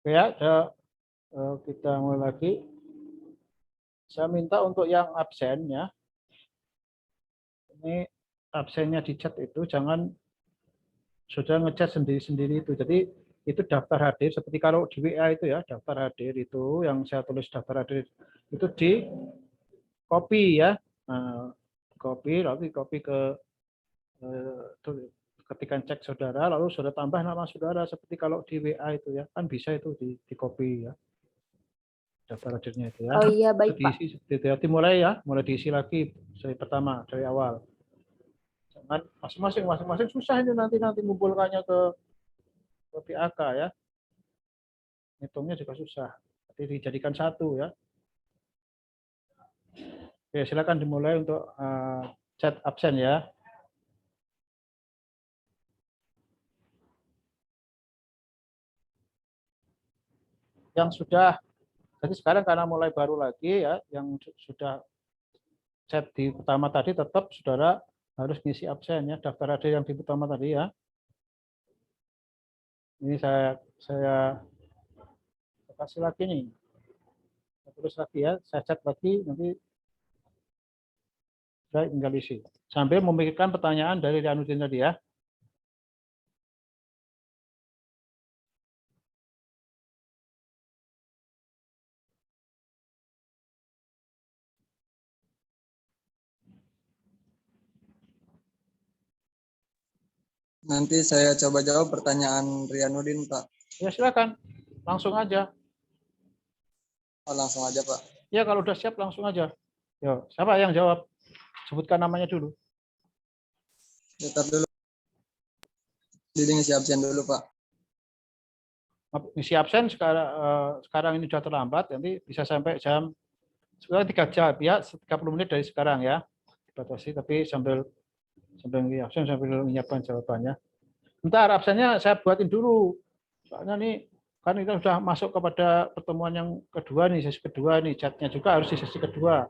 Oke ya, kita mulai lagi. Saya minta untuk yang absen ya. Ini absennya di chat itu jangan sudah ngechat sendiri-sendiri itu. Jadi itu daftar hadir seperti kalau di WA itu ya, daftar hadir itu yang saya tulis daftar hadir itu di copy ya. Nah, copy lalu copy ke ketikan cek saudara lalu saudara tambah nama saudara seperti kalau di WA itu ya. Kan bisa itu di copy ya. Daftar hadirnya itu ya. Oh iya, Itu baik Pak. diisi seperti itu ya. Dimulai ya, mulai diisi lagi dari pertama, dari awal. Jangan masing-masing susah ini nanti ngumpulkannya ke PAK ya. Hitungnya juga susah. Jadi dijadikan satu ya. Oke, silakan dimulai untuk chat absen ya. Yang sudah, jadi sekarang karena mulai baru lagi ya, yang sudah chat di pertama tadi tetap saudara harus ngisi absen ya, daftar hadir yang di pertama tadi ya. Ini saya kasih lagi nih. Saya tulis lagi ya, saya chat lagi nanti saya tinggal isi. Sambil memikirkan pertanyaan dari Rianudin tadi ya. Nanti saya coba jawab pertanyaan Rianudin, Pak. Ya silakan, langsung aja. Oh, langsung aja, Pak. Ya kalau udah siap langsung aja. Yo, siapa yang jawab? Sebutkan namanya dulu. Bentar dulu. Jadi ngisi absen dulu, Pak. Ngisi absen sekarang ini sudah terlambat, nanti bisa sampai sekarang 3 jam ya, 30 menit dari sekarang ya. Dibatasi, tapi sambil ngisi absen sambil menyiapkan jawabannya. Bentar, absennya saya buatin dulu. Soalnya nih kan kita sudah masuk kepada pertemuan yang kedua nih, sesi kedua nih, chatnya juga harus di sesi kedua.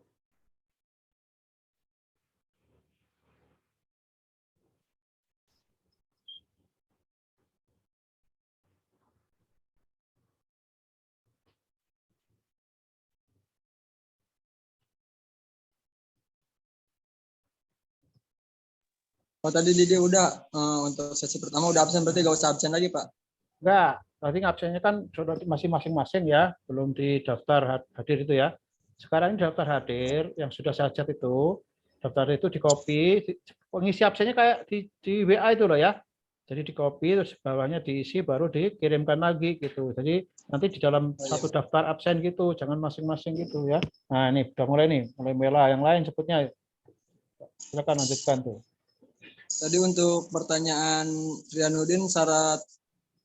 Oh, tadi Didi udah untuk sesi pertama udah absen, berarti gak usah absen lagi, Pak? Enggak, tadi absennya kan sudah masih masing-masing ya, belum didaftar hadir itu ya. Sekarang ini daftar hadir yang sudah saya chat itu, daftar itu di copy, pengisi absennya kayak di WA itu loh ya. Jadi di copy terus bawahnya diisi baru dikirimkan lagi gitu. Jadi nanti di dalam satu daftar absen gitu, jangan masing-masing gitu ya. Nah, ini udah mulai nih, mulai merah. Yang lain sebutnya silakan lanjutkan tuh. Tadi untuk pertanyaan Rianudin, syarat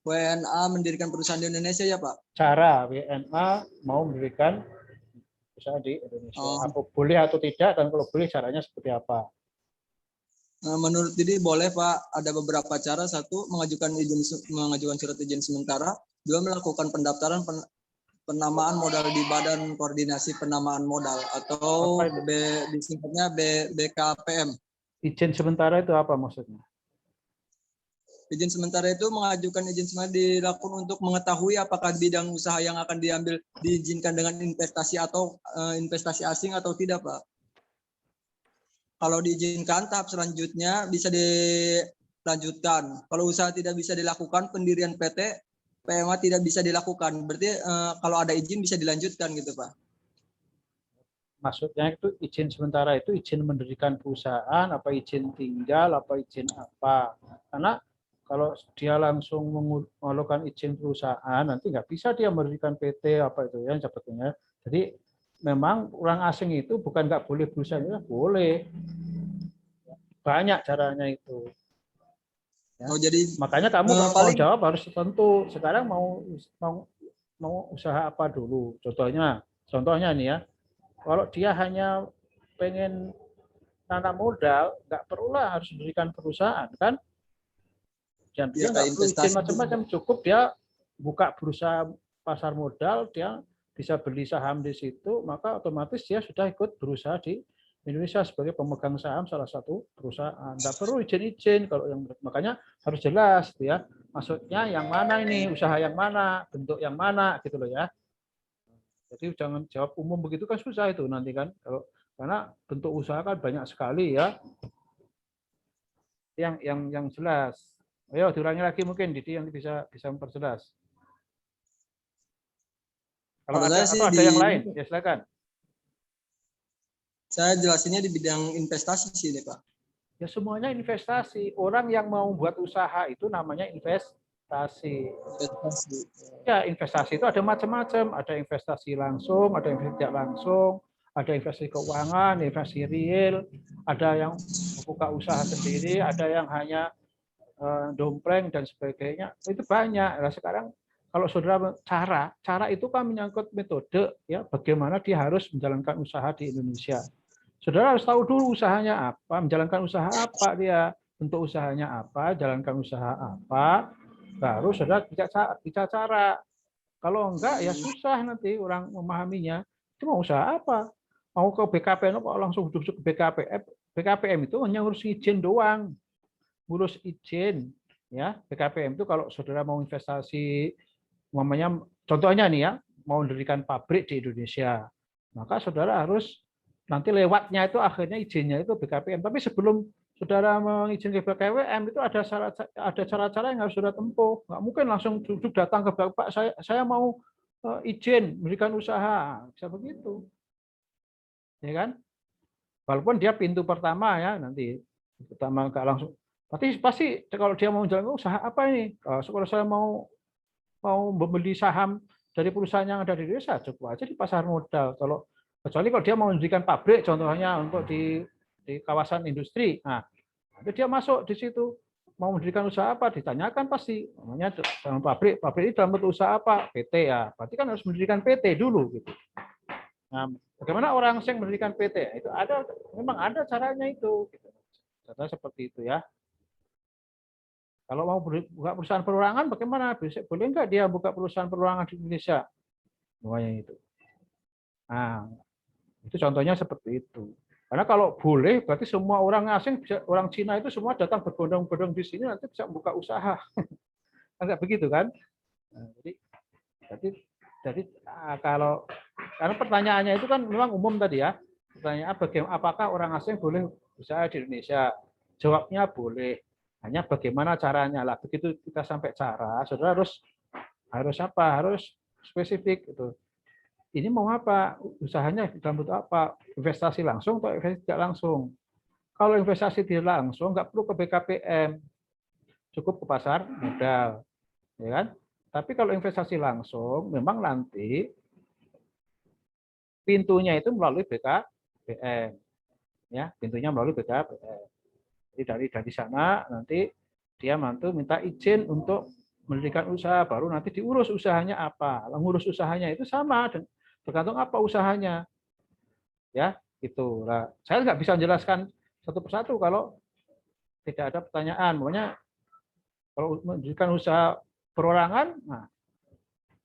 WNA mendirikan perusahaan di Indonesia ya, Pak? Cara WNA mau mendirikan usaha di Indonesia. Apa boleh atau tidak, dan kalau boleh caranya seperti apa? Menurut Didi boleh, Pak. Ada beberapa cara. Satu, mengajukan surat izin sementara. Dua, melakukan pendaftaran penamaan modal di Badan Koordinasi Penamaan Modal atau disingkatnya BKPM. Izin sementara itu apa maksudnya? Izin sementara itu mengajukan izin sementara dilakukan untuk mengetahui apakah bidang usaha yang akan diambil diizinkan dengan investasi atau investasi asing atau tidak, Pak. Kalau diizinkan, tahap selanjutnya bisa dilanjutkan. Kalau usaha tidak bisa dilakukan, pendirian PT, PMA tidak bisa dilakukan. Berarti kalau ada izin bisa dilanjutkan gitu, Pak. Maksudnya itu izin sementara itu izin mendirikan perusahaan, apa izin tinggal, apa izin apa. Karena kalau dia langsung melakukan izin perusahaan, nanti nggak bisa dia mendirikan PT apa itu ya sebetulnya. Jadi memang orang asing itu bukan nggak boleh berusaha, ya boleh. Banyak caranya itu. Ya. Oh, jadi makanya kamu kalau mau jawab harus tentu. Sekarang mau usaha apa dulu? Contohnya nih ya. Kalau dia hanya pengen tanam modal, nggak perlulah harus mendirikan perusahaan kan? Dan dia nggak perlu izin macam-macam, cukup dia buka bursa pasar modal, dia bisa beli saham di situ, maka otomatis dia sudah ikut berusaha di Indonesia sebagai pemegang saham salah satu perusahaan. Nggak perlu izin-izin kalau yang makanya harus jelas ya maksudnya yang mana ini, usaha yang mana, bentuk yang mana gitu loh ya. Jadi jangan jawab umum begitu kan susah itu nanti kan, kalau karena bentuk usaha kan banyak sekali ya. Yang jelas. Ayo diulangi lagi mungkin Didi yang bisa memperjelas. Kalau Kalau ada saya sih atau ada yang lain, ya silakan. saya jelasinnya di bidang investasi sih nih Pak. Ya semuanya investasi. Orang yang mau buat usaha itu namanya investasi. Investasi. Ya investasi itu ada macam-macam. Ada investasi langsung, ada investasi tidak langsung, ada investasi keuangan, investasi real, ada yang membuka usaha sendiri, ada yang hanya dompleng dan sebagainya. Itu banyak. Nah, sekarang kalau saudara cara itu kan menyangkut metode ya, bagaimana dia harus menjalankan usaha di Indonesia. Saudara harus tahu dulu usahanya apa, menjalankan usaha apa dia, bentuk usahanya apa, jalankan usaha apa, baru saudara bicara cara. Kalau enggak ya susah nanti orang memahaminya. Itu mau usaha apa? Mau ke BKPM kok langsung duduk ke BKPM. BKPM itu hanya ngurus izin doang, ngurus izin ya. BKPM itu kalau saudara mau investasi, umpamanya contohnya nih ya, mau mendirikan pabrik di Indonesia, maka saudara harus nanti lewatnya itu akhirnya izinnya itu BKPM. Tapi sebelum saudara mengizinkan BKPM itu ada cara-cara yang harus saudara tempuh. Nggak mungkin langsung duduk datang ke Bapak, saya mau izin mendirikan usaha, bisa begitu, ya kan? Walaupun dia pintu pertama ya nanti pertama nggak langsung. Tapi pasti kalau dia mau menjalankan usaha apa ini? Kalau saya mau membeli saham dari perusahaan yang ada di Indonesia, cukup aja di pasar modal. Kecuali kalau dia mau mendirikan pabrik, contohnya untuk di kawasan industri, nah nanti dia masuk di situ mau mendirikan usaha apa, ditanyakan pasti, namanya dalam pabrik ini dalam bentuk usaha apa, PT ya, berarti kan harus mendirikan PT dulu gitu. Nah, bagaimana orang yang mendirikan PT? Itu memang ada caranya itu. Gitu. Contohnya seperti itu ya. Kalau mau buka perusahaan perorangan, bagaimana? Boleh nggak dia buka perusahaan perorangan di Indonesia? Semuanya itu. Nah, itu contohnya seperti itu. Karena kalau boleh, berarti semua orang asing, orang Cina itu semua datang berbondong-bondong di sini, nanti bisa buka usaha. Enggak begitu kan? Nah, jadi kalau karena pertanyaannya itu kan memang umum tadi ya. Pertanyaan bagaimana apakah orang asing boleh usaha di Indonesia? Jawabnya boleh. Hanya bagaimana caranya lah. Begitu kita sampai cara, saudara harus apa? Harus spesifik itu. Ini mau apa? Usahanya dalam bentuk apa? Investasi langsung atau investasi tidak langsung? Kalau investasi tidak langsung, nggak perlu ke BKPM, cukup ke pasar modal, ya kan? Tapi kalau investasi langsung, memang nanti pintunya itu melalui BKPM, ya, pintunya melalui BKPM. Jadi dari sana nanti dia minta izin untuk mendirikan usaha, baru nanti diurus usahanya apa. Ngurus usahanya itu sama, tergantung apa usahanya, ya itu. Nah, saya nggak bisa menjelaskan satu persatu kalau tidak ada pertanyaan. Pokoknya kalau mendirikan usaha perorangan, nah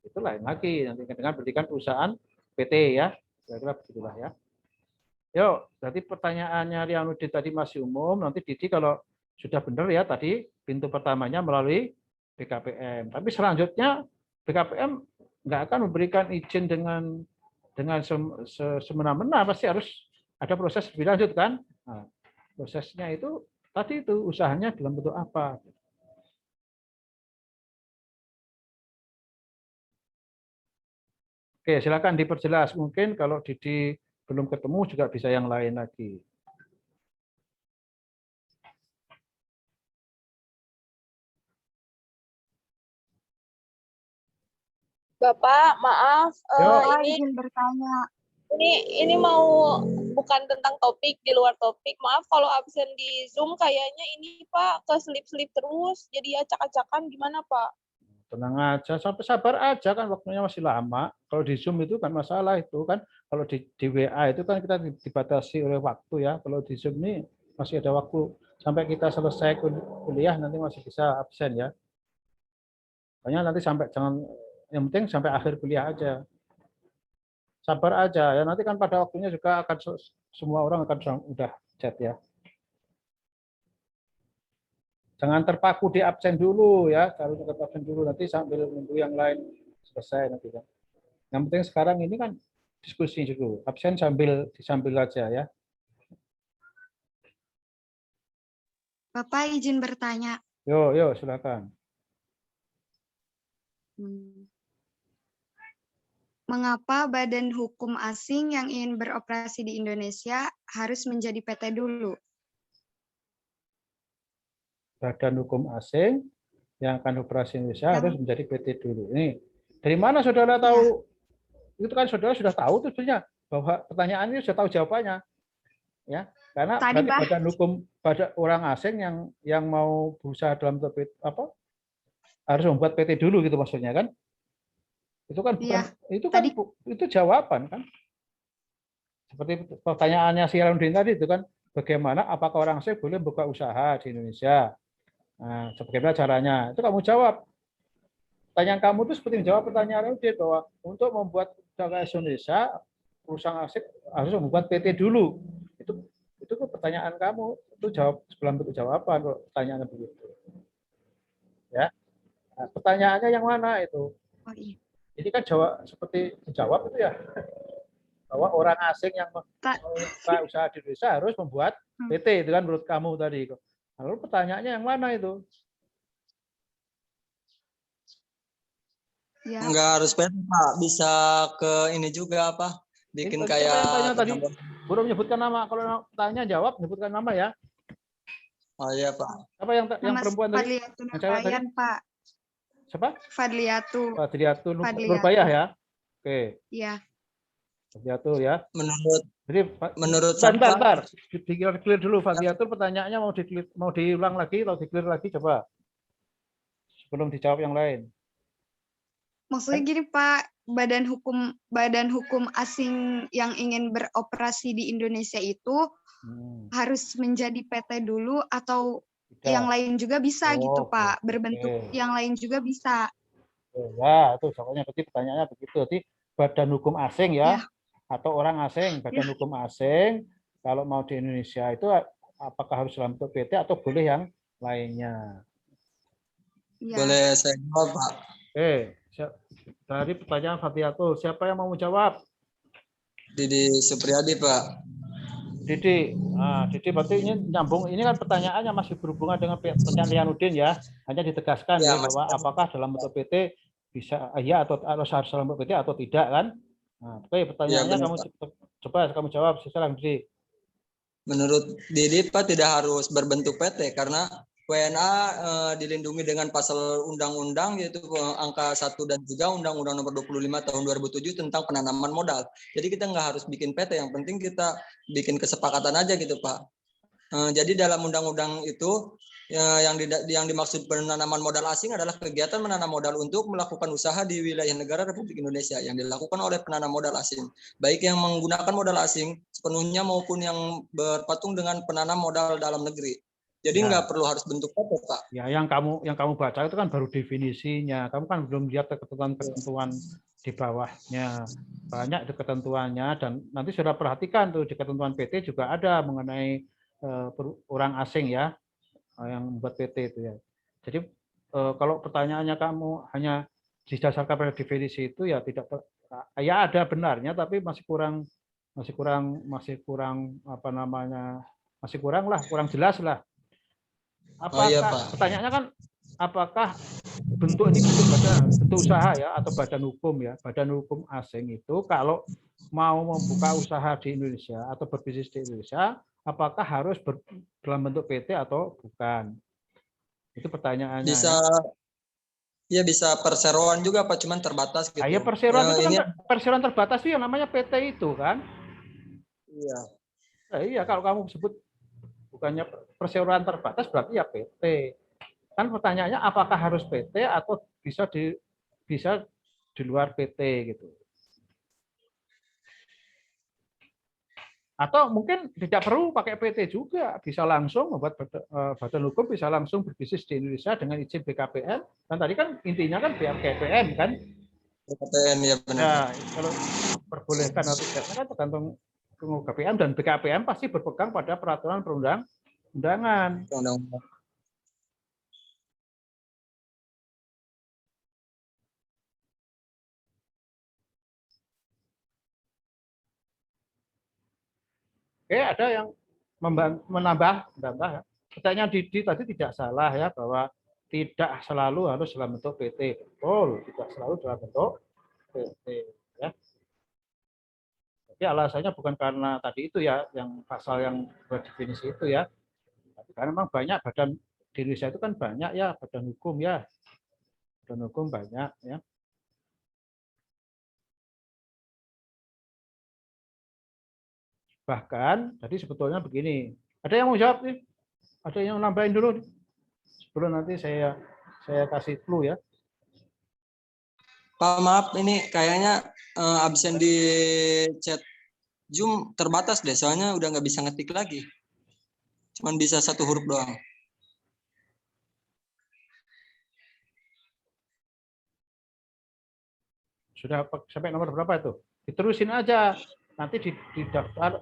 itu lain lagi nanti dengan mendirikan perusahaan PT ya, kira-kira begitulah ya. Yuk, berarti pertanyaannya Rianuddin tadi masih umum. Nanti Didi kalau sudah benar ya tadi pintu pertamanya melalui BKPM. Tapi selanjutnya BKPM nggak akan memberikan izin dengan semena-mena, pasti harus ada proses lebih lanjut kan. Nah, prosesnya itu tadi itu usahanya dalam bentuk apa. Oke, silakan diperjelas. Mungkin kalau Didi belum ketemu juga bisa yang lain lagi. Bapak, maaf, Bapak izin bertanya. ini mau bukan tentang topik, di luar topik. Maaf kalau absen di Zoom, kayaknya ini Pak keselip-selip terus, jadi acak-acakan gimana Pak? Tenang aja, sampai sabar aja kan waktunya masih lama. Kalau di Zoom itu kan masalah itu kan, kalau di WA itu kan kita dibatasi oleh waktu ya. Kalau di Zoom ini masih ada waktu sampai kita selesai kuliah nanti masih bisa absen ya. Pokoknya nanti sampai yang penting sampai akhir kuliah aja. Sabar aja ya, nanti kan pada waktunya juga akan semua orang akan udah chat ya. Jangan terpaku di absen dulu ya, kalau tetap absen dulu nanti sambil nunggu yang lain selesai nanti kan. Yang penting sekarang ini kan diskusi dulu, absen sambil aja ya. Bapak izin bertanya. Yo silakan. Mengapa badan hukum asing yang ingin beroperasi di Indonesia harus menjadi PT dulu? Badan hukum asing yang akan operasi Indonesia harus menjadi PT dulu. Ini dari mana saudara tahu? Itu kan saudara sudah tahu tuh sebenarnya bahwa pertanyaan ini sudah tahu jawabannya, ya. Karena Tadi, berarti badan hukum pada orang asing yang mau berusaha dalam apa harus membuat PT dulu gitu maksudnya kan? Itu kan bukan itu kan itu jawaban kan? Seperti pertanyaannya si Rundin tadi itu kan, bagaimana apakah orang asing boleh buka usaha di Indonesia? Nah, bagaimana caranya? Itu kamu jawab. Pertanyaan kamu itu seperti menjawab pertanyaan Rundin bahwa untuk membuat usaha Indonesia, perusahaan asing harus membuat PT dulu. Itu pertanyaan kamu. Itu jawab sebelum bentuk jawaban kalau pertanyaannya begitu. Ya. Nah, pertanyaannya yang mana itu? Oh, iya. Ini kan jawab seperti menjawab itu ya, bahwa orang asing yang membuka usaha di Indonesia harus membuat PT, itu kan menurut kamu tadi. Lalu pertanyaannya yang mana itu? Ya. Enggak harus PT, Pak. Bisa ke ini juga apa? Bikin Siapa kayak yang tanya tadi? Belum menyebutkan nama. Kalau tanya jawab, menyebutkan nama ya. Oh iya, Pak. Apa yang perempuan tadi? Yang cewek tadi? Pak. Siapa? Fadliatu Nurbayah ya. Oke. Iya. Fadliatu ya. Menurut bentar. Di-clear dulu Fadliatu, pertanyaannya mau diulang lagi atau di-clear lagi coba. Sebelum dijawab yang lain. Maksudnya gini Pak, badan hukum asing yang ingin beroperasi di Indonesia itu harus menjadi PT dulu atau yang lain juga bisa gitu Pak, berbentuk yang lain juga bisa. Ya, itu soalnya berarti pertanyaannya begitu. Jadi badan hukum asing ya, atau orang asing, badan hukum asing kalau mau di Indonesia itu apakah harus dalam bentuk PT atau boleh yang lainnya? Boleh saya jawab, Pak? Dari pertanyaan Fadliatu, siapa yang mau menjawab? Didi Supriyadi, Pak. Didi, Didi berarti ini nyambung. Ini kan pertanyaannya masih berhubungan dengan pertanyaan Lianudin ya. Hanya ditegaskan ya, bahwa apakah dalam bentuk PT bisa ya atau harus dalam bentuk PT atau tidak kan? Nah, oke, pertanyaannya kamu jawab sekarang Didi. Menurut Didi Pak tidak harus berbentuk PT karena WNA dilindungi dengan pasal undang-undang yaitu angka 1 dan 3 Undang-Undang Nomor 25 Tahun 2007 tentang penanaman modal. Jadi kita nggak harus bikin PT, yang penting kita bikin kesepakatan aja gitu Pak. Jadi dalam undang-undang itu yang dimaksud penanaman modal asing adalah kegiatan menanam modal untuk melakukan usaha di wilayah negara Republik Indonesia yang dilakukan oleh penanam modal asing, baik yang menggunakan modal asing sepenuhnya maupun yang berpatung dengan penanam modal dalam negeri. Jadi nggak perlu harus bentuk PT, Pak. Ya, yang kamu baca itu kan baru definisinya. Kamu kan belum lihat ketentuan di bawahnya. Banyak ketentuannya dan nanti sudah perhatikan tuh di ketentuan PT juga ada mengenai orang asing ya yang membuat PT itu ya. Jadi kalau pertanyaannya kamu hanya didasarkan pada definisi itu ya tidak ya ada benarnya tapi masih kurang apa namanya? Masih kurang jelas lah. Apakah pertanyaannya kan apakah bentuk ini bentuk usaha ya atau badan hukum ya, badan hukum asing itu kalau mau membuka usaha di Indonesia atau berbisnis di Indonesia apakah harus dalam bentuk PT atau bukan? Itu pertanyaannya. Bisa perseroan juga Pak, cuman terbatas gitu. Ya perseroan itu kan perseroan terbatas itu yang namanya PT itu kan? Iya. Iya kalau kamu sebut bukannya perseroan terbatas berarti ya PT. Kan pertanyaannya apakah harus PT atau bisa di luar PT gitu. Atau mungkin tidak perlu pakai PT juga, bisa langsung membuat badan hukum bisa langsung berbisnis di Indonesia dengan izin BKPM. Dan tadi kan intinya kan BKPM kan? BKPM ya benar. Nah, kalau perbolehkan atau tidak kan tergantung BKPM dan BKPM pasti berpegang pada peraturan perundang-undangan. Oke, ada yang menambah. Pertanyaan Didi tadi tidak salah ya, bahwa tidak selalu harus dalam bentuk PT. Betul, tidak selalu dalam bentuk PT. Ya. Jadi alasannya bukan karena tadi itu ya, yang pasal yang berdefinisi itu ya. Tapi karena memang banyak badan di Indonesia itu kan banyak ya, badan hukum ya. Badan hukum banyak ya. Bahkan tadi sebetulnya begini. Ada yang mau jawab nih? Ada yang nambahin dulu nih? Sebelum nanti saya kasih clue ya. Pak, maaf, ini kayaknya absen di chat Zoom terbatas deh, soalnya udah nggak bisa ngetik lagi. Cuman bisa 1 huruf doang. Sudah sampai nomor berapa itu? Diterusin aja. Nanti di daftar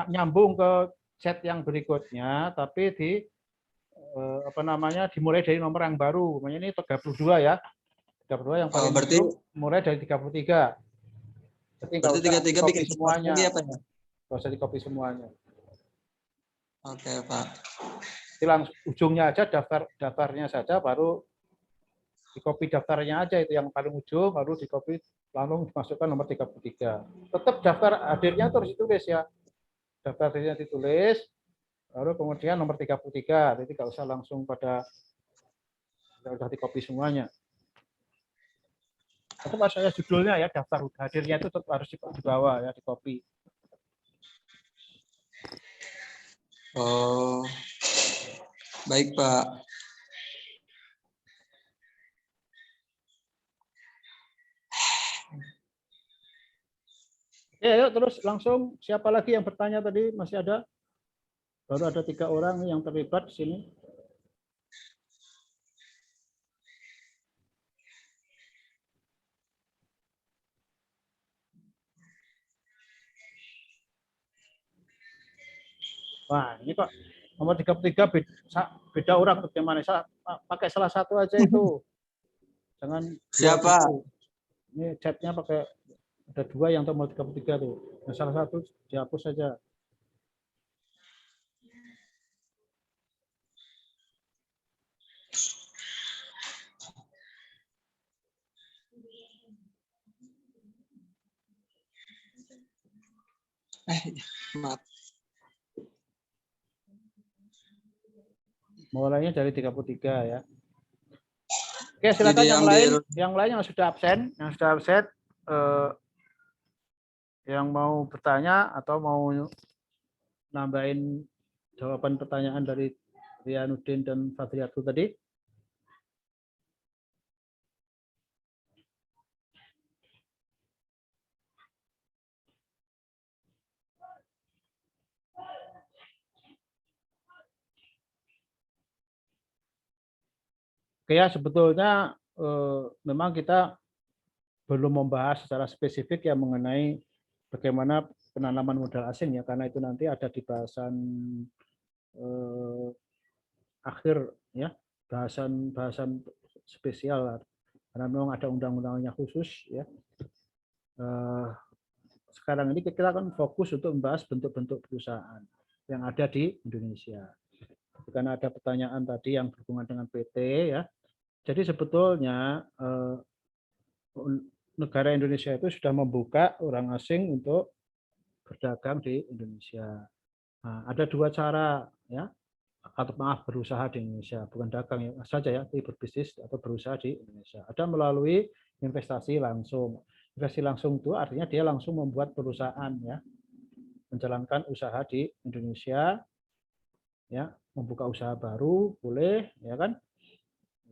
nyambung ke chat yang berikutnya, tapi dimulai dari nomor yang baru. Namanya ini 32 ya. 32 yang paling berarti mulai dari 33. Jadi nggak usah 33 di-copy bikin semuanya. lagi apa ya? Nggak usah di-copy semuanya. Oke, Pak. Jadi langsung ujungnya aja daftarnya saja, baru di-copy daftarnya aja, itu yang paling ujung, baru di-copy langsung dimasukkan nomor 33. Tetap daftar hadirnya terus ditulis ya. Daftar hadirnya ditulis, baru kemudian nomor 33. Jadi nggak usah langsung pada udah di-copy semuanya. Itu maksudnya judulnya ya, daftar hadirnya itu tetap harus di bawah ya, di-copy. Oh, baik Pak. Ya, yuk terus langsung siapa lagi yang bertanya tadi? Masih ada? Baru ada 3 orang yang terlibat di sini. Wah, ini kok nomor 33 beda orang bagaimana? Pakai salah satu aja itu. Jangan Siapa? Ini chatnya pakai ada 2 yang nomor 33 tuh. Nah, salah satu dihapus saja. Maaf. Mulainya dari 33 ya. Oke, silakan yang lain yang sudah absen, yang mau bertanya atau mau nambahin jawaban pertanyaan dari Rianuddin dan Fadriatul tadi. Oke ya, sebetulnya memang kita belum membahas secara spesifik ya mengenai bagaimana penanaman modal asing ya, karena itu nanti ada di bahasan akhir ya, bahasan spesial karena memang ada undang-undangnya khusus ya. Sekarang ini kita akan fokus untuk membahas bentuk-bentuk perusahaan yang ada di Indonesia. Karena ada pertanyaan tadi yang berhubungan dengan PT ya. Jadi sebetulnya negara Indonesia itu sudah membuka orang asing untuk berdagang di Indonesia. Nah, ada 2 cara ya, atau berusaha di Indonesia, bukan dagang ya saja ya, tapi berbisnis atau berusaha di Indonesia. Ada melalui investasi langsung. Investasi langsung itu artinya dia langsung membuat perusahaan ya, menjalankan usaha di Indonesia ya, membuka usaha baru boleh ya kan,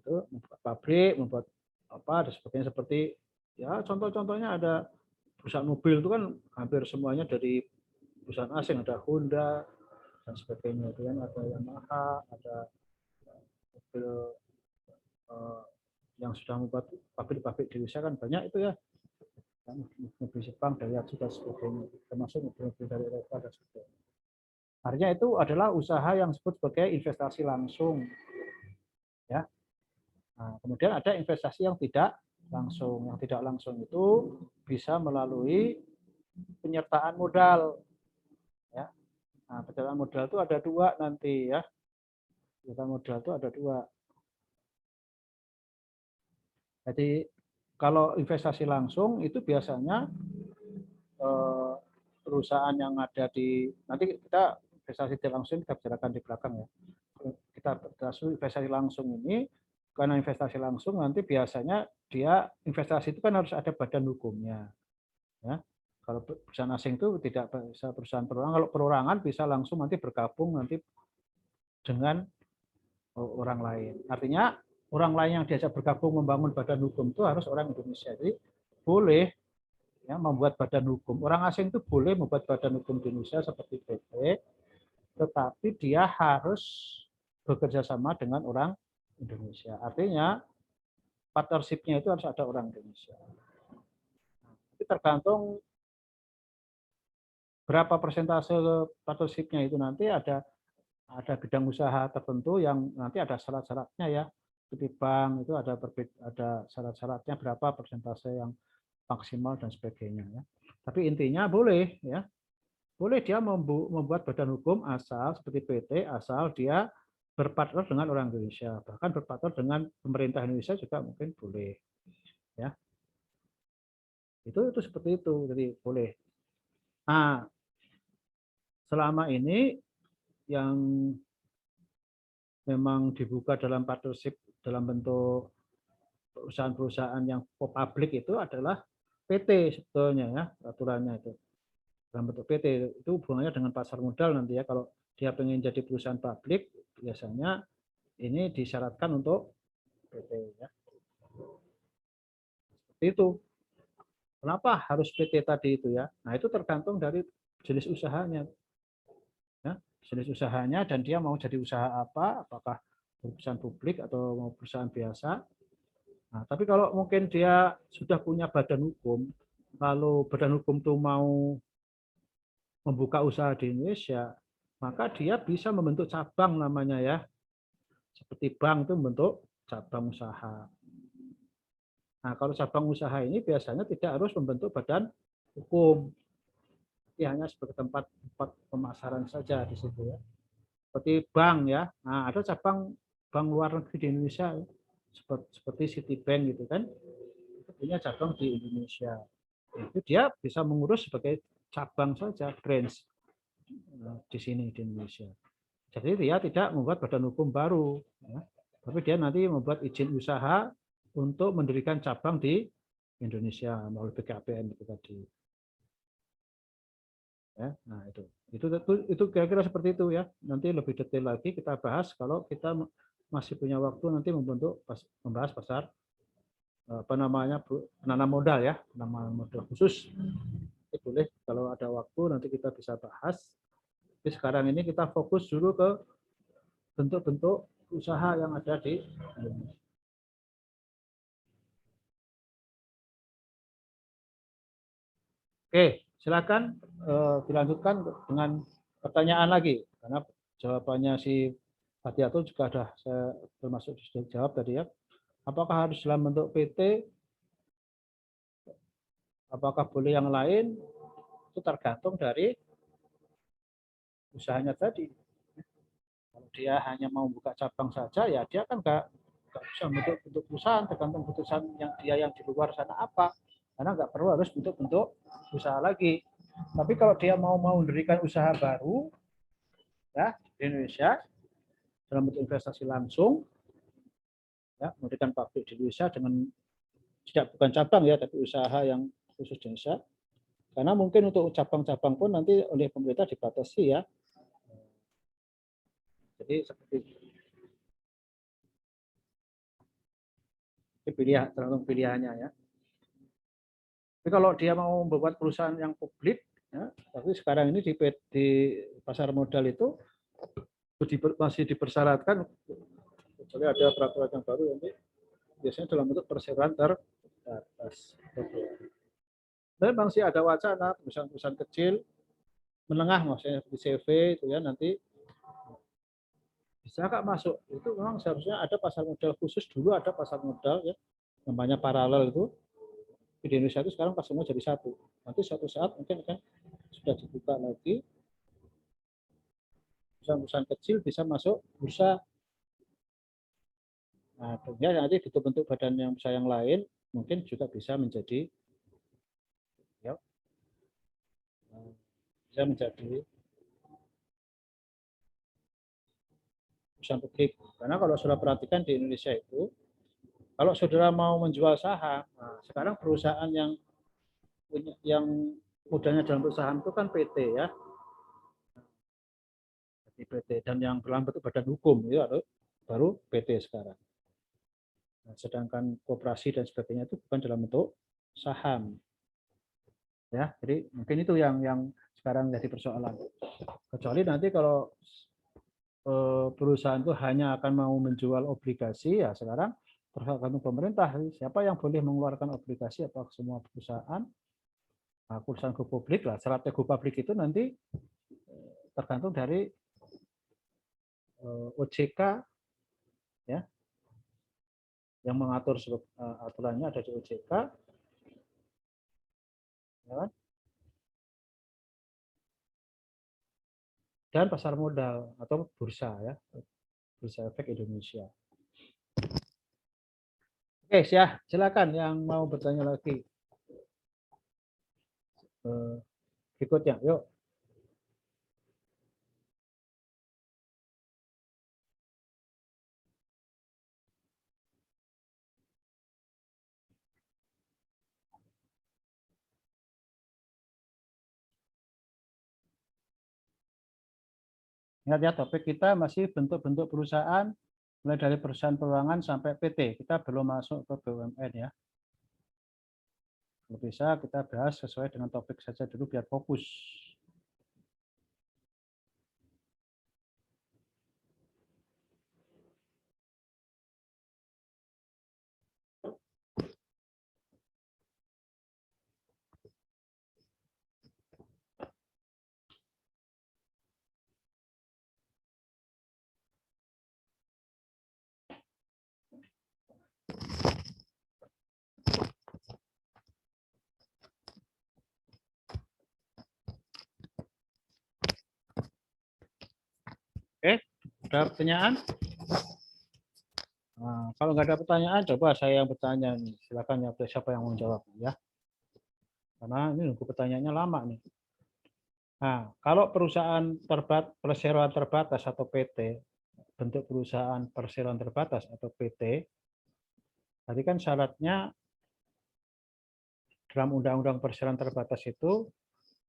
itu membuat pabrik, membuat apa dan sebagainya, seperti ya contoh-contohnya ada perusahaan mobil itu kan hampir semuanya dari perusahaan asing, ada Honda dan sebagainya, itu kan ada Yamaha, ada mobil yang sudah membuat pabrik-pabrik di Indonesia kan banyak itu ya, mobil Jepang, Daihatsu dan sebagainya, termasuk mobil-mobil dari Eropa dan sebagainya. Artinya itu adalah usaha yang disebut sebagai investasi langsung ya. Nah, kemudian ada investasi yang tidak langsung. Yang tidak langsung itu bisa melalui penyertaan modal ya. Nah, pencatatan modal itu ada 2 nanti ya. Pencatatan modal itu ada 2. Jadi kalau investasi langsung itu biasanya perusahaan yang ada di, nanti kita investasi langsung kita bicarakan di belakang ya. Kita investasi langsung ini, karena investasi langsung nanti biasanya dia investasi itu kan harus ada badan hukumnya. Ya. Kalau perusahaan asing itu tidak bisa perusahaan perorangan. Kalau perorangan bisa langsung nanti bergabung nanti dengan orang lain. Artinya orang lain yang diajak bergabung membangun badan hukum itu harus orang Indonesia. Jadi boleh ya membuat badan hukum. Orang asing itu boleh membuat badan hukum di Indonesia seperti PT, tetapi dia harus bekerja sama dengan orang Indonesia. Artinya partnership-nya itu harus ada orang Indonesia. Itu tergantung berapa persentase partnership-nya itu nanti ada bidang usaha tertentu yang nanti ada syarat-syaratnya ya. Seperti bank itu ada syarat-syaratnya berapa persentase yang maksimal dan sebagainya ya. Tapi intinya boleh ya. Boleh dia membuat badan hukum asal seperti PT asal dia berpartner dengan orang Indonesia, bahkan berpartner dengan pemerintah Indonesia juga mungkin boleh. Ya. Itu seperti itu, jadi boleh. Nah, selama ini yang memang dibuka dalam partnership dalam bentuk perusahaan-perusahaan yang publik itu adalah PT sebetulnya ya, aturannya itu. Dalam bentuk PT itu hubungannya dengan pasar modal nanti ya. Kalau dia pengen jadi perusahaan publik, biasanya ini disyaratkan untuk PT ya. Seperti itu. Kenapa harus PT tadi itu ya? Nah, itu tergantung dari jenis usahanya. Ya, jenis usahanya dan dia mau jadi usaha apa, apakah perusahaan publik atau mau perusahaan biasa. Nah, tapi kalau mungkin dia sudah punya badan hukum, lalu badan hukum itu mau membuka usaha di Indonesia, maka dia bisa membentuk cabang namanya ya. Seperti bank itu membentuk cabang usaha. Nah, kalau cabang usaha ini biasanya tidak harus membentuk badan hukum. Dia hanya sebagai tempat pemasaran saja di situ ya. Seperti bank ya. Nah, ada cabang bank luar negeri di Indonesia seperti Citibank gitu kan. Itu punya cabang di Indonesia. Itu dia bisa mengurus sebagai cabang saja, branch di sini di Indonesia. Jadi dia tidak membuat badan hukum baru, ya. Tapi dia nanti membuat izin usaha untuk mendirikan cabang di Indonesia melalui BKPM itu tadi. Ya, nah itu kira-kira seperti itu ya. Nanti lebih detail lagi kita bahas kalau kita masih punya waktu nanti membahas pasar apa namanya penanam modal ya, penanaman modal khusus. Itu boleh kalau ada waktu nanti kita bisa bahas. Tapi sekarang ini kita fokus dulu ke bentuk-bentuk usaha yang ada di Indonesia. Oke, silakan dilanjutkan dengan pertanyaan lagi karena jawabannya si Hadiatul juga ada saya termasuk sudah jawab tadi ya. Apakah harus dalam bentuk PT? Apakah boleh yang lain? Itu tergantung dari usahanya tadi. Kalau dia hanya mau buka cabang saja, ya dia kan nggak bisa bentuk perusahaan, tergantung keputusan yang di luar sana apa. Karena nggak perlu harus bentuk usaha lagi. Tapi kalau dia mau mendirikan usaha baru, ya di Indonesia dalam bentuk investasi langsung, ya mendirikan pabrik di Indonesia dengan bukan cabang ya, tapi usaha yang khusus di Indonesia. Karena mungkin untuk cabang-cabang pun nanti oleh pemerintah dibatasi ya. Jadi seperti itu. Tergantung pilihannya ya. Tapi kalau dia mau membuat perusahaan yang publik, ya, tapi sekarang ini di pasar modal itu masih dipersyaratkan, kecuali ada peraturan yang baru nanti biasanya dalam bentuk perseroan terbatas. Tapi masih ada wacana perusahaan-perusahaan kecil, menengah maksudnya seperti CV itu ya nanti bisa nggak masuk. Itu memang seharusnya ada pasar modal khusus, dulu ada pasar modal ya namanya paralel itu. Di Indonesia itu sekarang pasarnya jadi satu. Nanti suatu saat mungkin kan sudah dibuka lagi. perusahaan-perusahaan kecil bisa masuk bursa. Nah, tentunya nanti bentuk badan yang besar yang lain mungkin juga bisa menjadi perusahaan publik. Karena kalau saudara perhatikan di Indonesia itu, kalau saudara mau menjual saham, nah sekarang perusahaan yang modalnya dalam saham itu kan PT ya, PT, dan yang dalam bentuk badan hukum itu baru PT sekarang. Nah, sedangkan koperasi dan sebagainya itu bukan dalam bentuk saham. Ya, jadi mungkin itu yang sekarang jadi persoalan. Kecuali nanti kalau perusahaan itu hanya akan mau menjual obligasi, ya sekarang tergantung pemerintah. Siapa yang boleh mengeluarkan obligasi? Apakah semua perusahaan? Nah, perusahaan go publik lah. Syaratnya go publik itu nanti tergantung dari OJK ya, yang mengatur aturannya ada di OJK, ya kan? Dan pasar modal atau bursa ya, Bursa Efek Indonesia. Oke, ya silakan yang mau bertanya lagi. Berikutnya, yuk. Ingat ya, topik kita masih bentuk-bentuk perusahaan, mulai dari perusahaan keuangan sampai PT. Kita belum masuk ke BUMN ya. Kalau bisa kita bahas sesuai dengan topik saja dulu biar fokus. Oke, ada pertanyaan? Nah, kalau nggak ada pertanyaan, coba saya yang bertanya nih. Silakan ya, siapa yang mau jawab ya. Karena ini nunggu pertanyaannya lama nih. Nah, kalau perusahaan perseroan terbatas atau PT, bentuk perusahaan perseroan terbatas atau PT, tadi kan syaratnya dalam Undang-Undang Perseroan Terbatas itu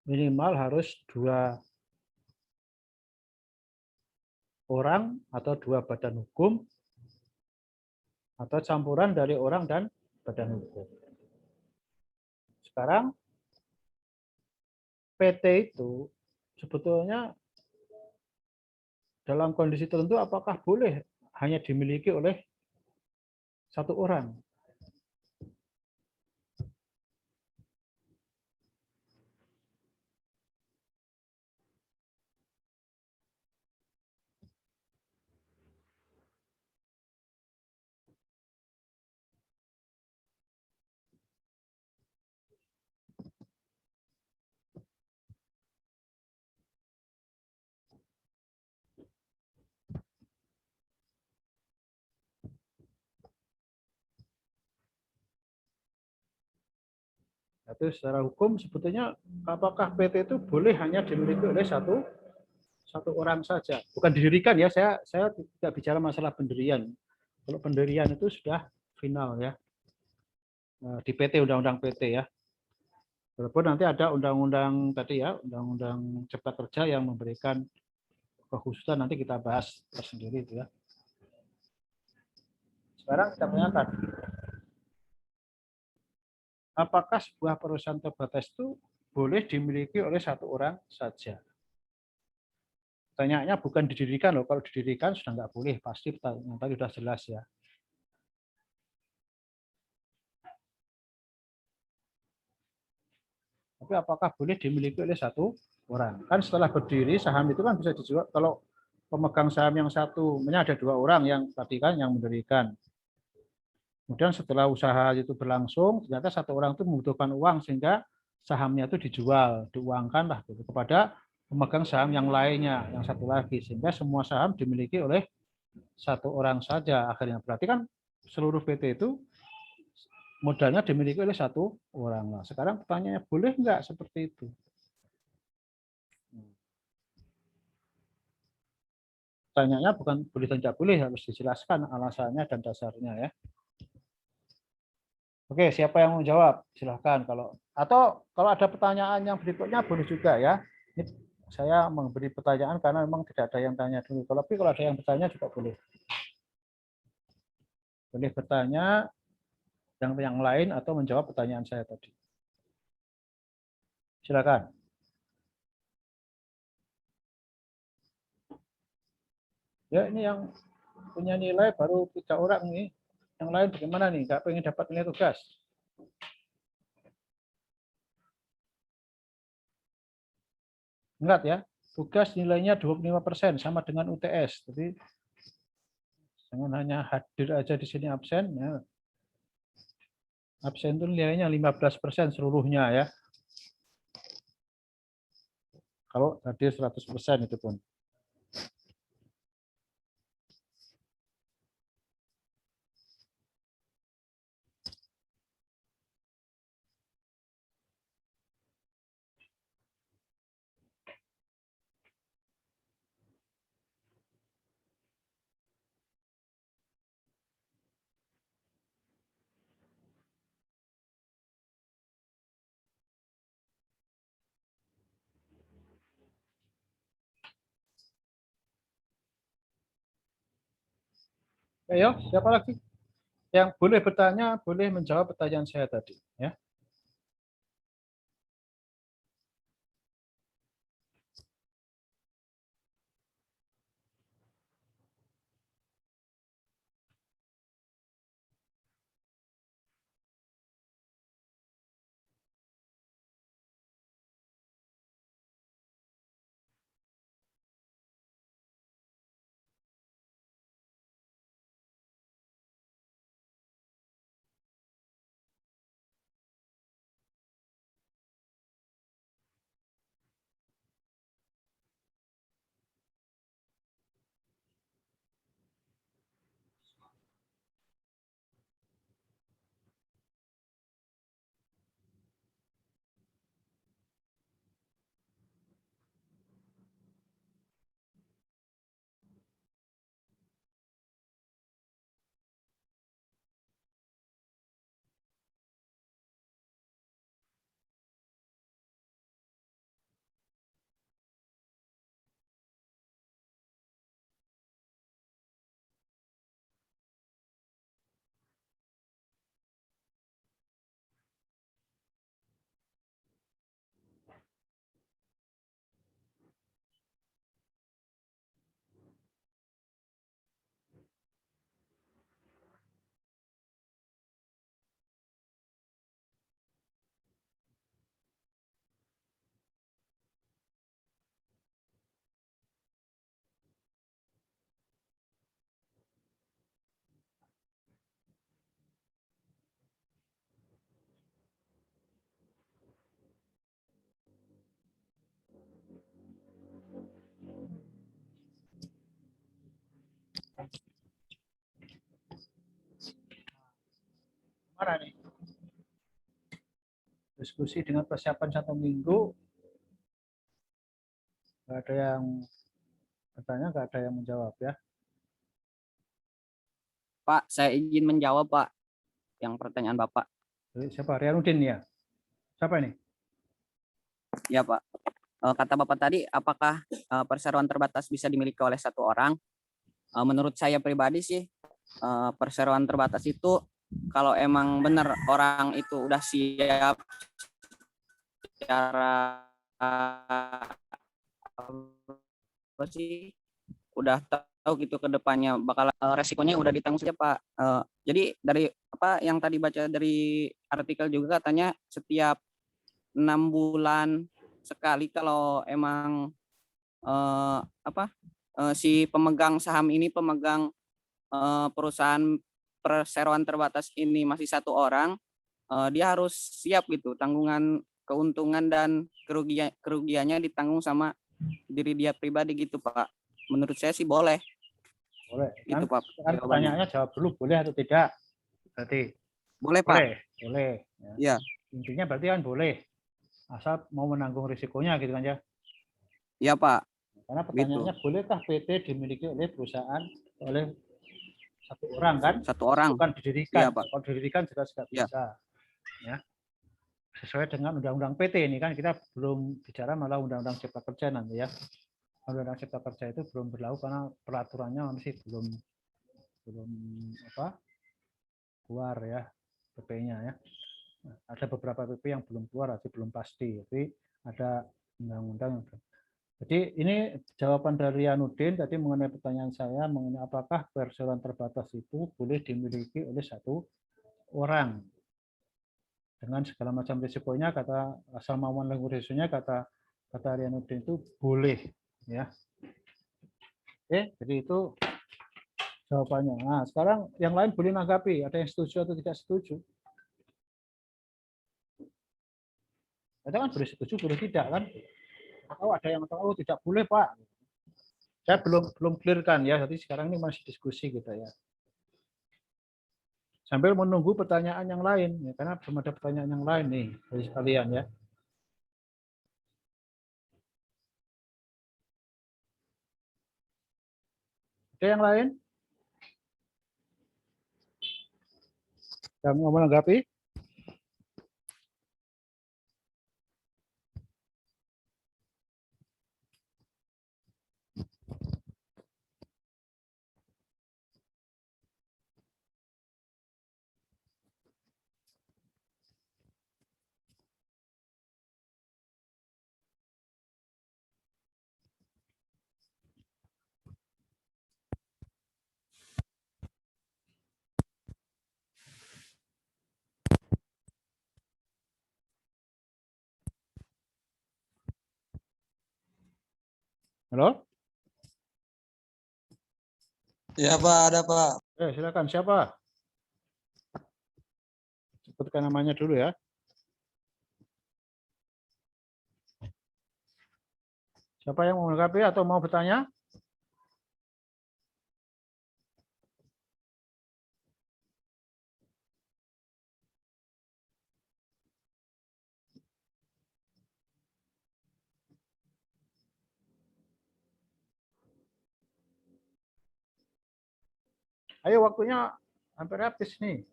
minimal harus 2 orang atau 2 badan hukum atau campuran dari orang dan badan hukum. Sekarang PT itu sebetulnya dalam kondisi tertentu apakah boleh hanya dimiliki oleh 1 orang? Itu secara hukum sebetulnya apakah PT itu boleh hanya dimiliki oleh satu orang saja? Bukan didirikan ya, saya tidak bicara masalah pendirian. Kalau pendirian itu sudah final ya. Di PT, Undang-Undang PT ya. Walaupun nanti ada undang-undang tadi ya, Undang-Undang Cipta Kerja yang memberikan kekhususan, nanti kita bahas tersendiri itu ya. Sekarang kita tanyakan, apakah sebuah perusahaan terbatas itu boleh dimiliki oleh 1 orang saja? Pertanyaannya bukan didirikan loh, kalau didirikan sudah nggak boleh, pasti tadi sudah jelas ya. Tapi apakah boleh dimiliki oleh 1 orang? Kan setelah berdiri saham itu kan bisa dijual. Kalau pemegang saham yang satu, ada 2 orang yang tadi kan yang mendirikan. Kemudian setelah usaha itu berlangsung, ternyata 1 orang itu membutuhkan uang sehingga sahamnya itu dijual, diuangkan lah gitu, kepada pemegang saham yang lainnya, yang satu lagi, sehingga semua saham dimiliki oleh satu orang saja akhirnya. Berarti kan seluruh PT itu modalnya dimiliki oleh satu orang. Nah, sekarang pertanyaannya, boleh nggak seperti itu? Pertanyaannya bukan boleh dan tidak boleh, harus dijelaskan alasannya dan dasarnya ya. Oke, siapa yang mau jawab? Silahkan. Kalau ada pertanyaan yang berikutnya boleh juga ya. Ini saya memberi pertanyaan karena memang tidak ada yang tanya dulu. Tapi kalau ada yang bertanya juga boleh. Boleh bertanya yang lain atau menjawab pertanyaan saya tadi. Silakan. Ya, ini yang punya nilai baru 3 orang nih. Yang lain bagaimana nih? Nggak pengen dapat nilai tugas? Enggak ya. Tugas nilainya 25% sama dengan UTS. Jadi jangan hanya hadir aja di sini absen. Ya. Absen itu nilainya 15% seluruhnya ya. Kalau hadir 100% itu pun. Ayo, siapa lagi? Yang boleh bertanya, boleh menjawab pertanyaan saya tadi. Ya. Mana nih? Diskusi dengan persiapan 1 minggu. Nggak ada yang bertanya, nggak ada yang menjawab ya. Pak, saya izin menjawab, Pak, yang pertanyaan Bapak. Jadi, siapa? Rianudin ya? Siapa ini? Ya, Pak. Kata Bapak tadi, apakah perseroan terbatas bisa dimiliki oleh satu orang? Menurut saya pribadi sih, perseroan terbatas itu kalau emang benar orang itu udah siap secara apa sih, udah tahu gitu ke depannya bakal resikonya udah ditanggung saja, Pak. Jadi dari apa yang tadi baca dari artikel juga katanya setiap 6 bulan sekali kalau emang si pemegang saham ini, pemegang perusahaan perseroan terbatas ini masih satu orang, dia harus siap gitu, tanggungan keuntungan dan kerugiannya ditanggung sama diri dia pribadi gitu Pak. Menurut saya sih boleh. Boleh. Gitu Kan, Pak. kan Jawabannya. pertanyaannya jawab dulu boleh atau tidak. Berarti Boleh Pak. boleh. Ya. Iya. Intinya berarti kan boleh. Asal mau menanggung risikonya gitu kan ya. Iya Pak. Karena pertanyaannya bolehkah PT dimiliki oleh perusahaan oleh satu orang kan? Satu orang. Bukan didirikan. Iya Pak. Kalau didirikan jelas nggak Iya. bisa. Ya. Sesuai dengan undang-undang PT ini kan kita belum bicara malah undang-undang cipta kerja nanti ya. Undang-undang cipta kerja itu belum berlaku karena peraturannya masih belum keluar ya PP-nya ya. Nah, ada beberapa PP yang belum keluar, masih belum pasti. Tapi ada undang-undang yang belum. Jadi ini jawaban dari Yanudin tadi mengenai pertanyaan saya mengenai apakah perseroan terbatas itu boleh dimiliki oleh satu orang dengan segala macam risikonya, kata asal mau menanggung risikonya, kata Yanudin itu boleh ya. Oke, jadi itu jawabannya. Nah, sekarang yang lain boleh menanggapi, ada yang setuju atau tidak setuju. Ada kan boleh setuju, boleh tidak kan? Atau ada yang tahu tidak boleh Pak. Saya belum clearkan ya, jadi sekarang ini masih diskusi kita ya. Sambil menunggu pertanyaan yang lain, ya, karena belum ada pertanyaan yang lain nih dari sekalian ya. Ada yang lain? Yang mau menanggapi? Halo? Ya Pak, ada Pak. Silakan siapa? Sebutkan namanya dulu ya. Siapa yang mau menanggapi atau mau bertanya? Ayo, waktunya hampir habis nih.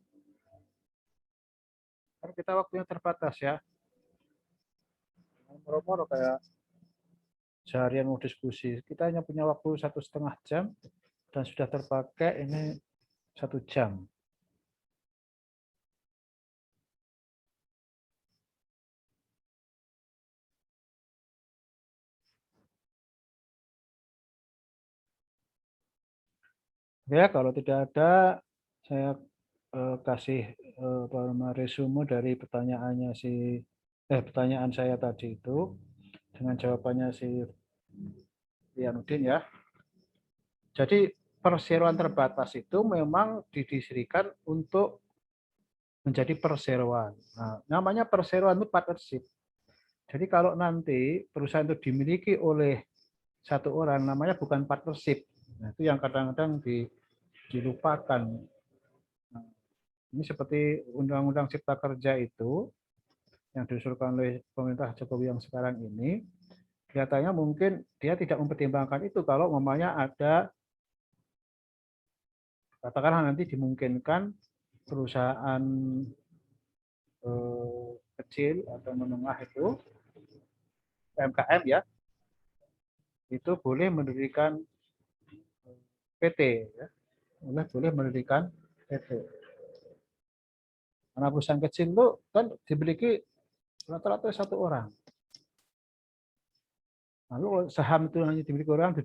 Karena kita waktunya terbatas ya. Moro-moro kayak seharian mau diskusi. Kita hanya punya waktu 1,5 jam dan sudah terpakai ini 1 jam. Ya, kalau tidak ada, saya kasih resume dari pertanyaan saya tadi itu dengan jawabannya si Yanudin ya. Jadi perseroan terbatas itu memang didirikan untuk menjadi perseroan. Nah, namanya perseroan itu partnership. Jadi kalau nanti perusahaan itu dimiliki oleh satu orang, namanya bukan partnership. Nah, itu yang kadang-kadang dilupakan. Nah, ini seperti Undang-Undang Cipta Kerja itu yang diusulkan oleh pemerintah Jokowi yang sekarang ini, kelihatannya mungkin dia tidak mempertimbangkan itu kalau umpamanya ada, katakanlah nanti dimungkinkan perusahaan kecil atau menengah itu, UMKM ya, itu boleh mendirikan PT, ya. boleh mendirikan PT. Karena perusahaan kecil itu kan dimiliki rata-rata satu orang. Lalu saham itu hanya dimiliki orang,